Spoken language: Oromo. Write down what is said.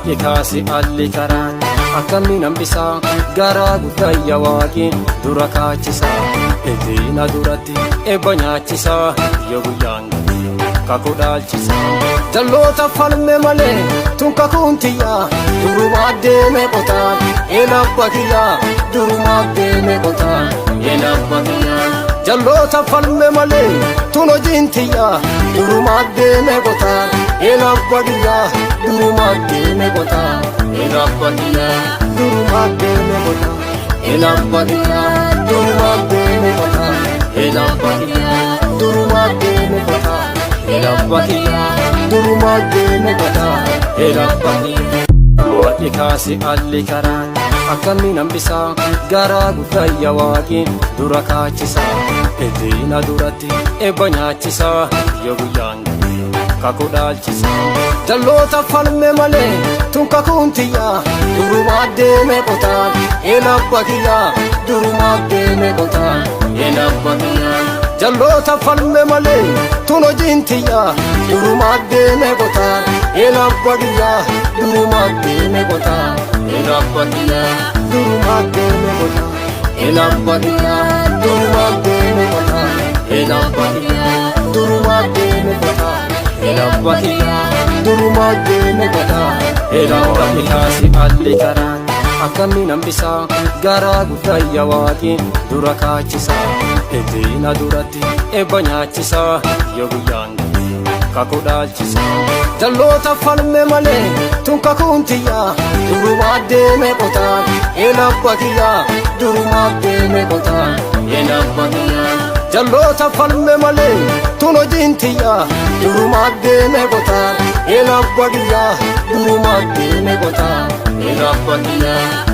waaqni kaase alli karaan akkamiin hambisaa garaa guddaa waaqni dura kaachisaa eetina duratti eebba nyaachisaa yoo guyyaan kakuu dhaalchisaa jalloota falme malee tun kakuun tiyyaa durumaa deeme qotaan elabba kiyyaa durumaa deeme qotaan elabba kiyyaa jalloota falme malee tun hojiin tiyyaa durumaa deeme qotaan elabba kiyyaa durumaa deeme qotaan elabba kiyyaa durumaa deeme qotaan elabba kiyyaa durumaa deeme qotaan elabba kiyyaa durumaa deeme qotaan elabba kiyyaa durumaa deeme qotaan elabba kiyyaa waaqni kaase alli karaan akkamiin hambisaa garaa guddaa waaqni dura kaachisaa eetina duratti eebba nyaachisaa yoo guyyaan kakuu dhaalchisaa jalloota falme malee tun kakuun tiyyaa durumaa deeme qotaan elabba kiyyaa durumaa deeme qotaan elabba kiyyaa jalloota falme malee tun hojiin tiyyaa durumaa deeme qotaan elabba kiyyaa durumaa deeme qotaan elabba kiyyaa durumaa deeme qotaan elabba kiyyaa durumaa deeme qotaan elabba kiyyaa durumaa deeme qotaan elabba kiyyaa durumaa deeme qotaan elabba kaase alli karaan akkamiin hambisaa garaa guddaa waaqni dura kaachisaa eetina duratti eebba nyaachisaa yoo guyyaan kakuu dhaalchisaa jalloota falme malee tun kakuun tiyyaa durumaa deeme qotaan elabba kiyyaa durumaa deeme qotaan elabba kiyyaa jalloota falme malee tun hojiin tiyyaa durumaa deeme qotaan elabba kiyyaa durumaa deeme qotaan elabba kiyyaa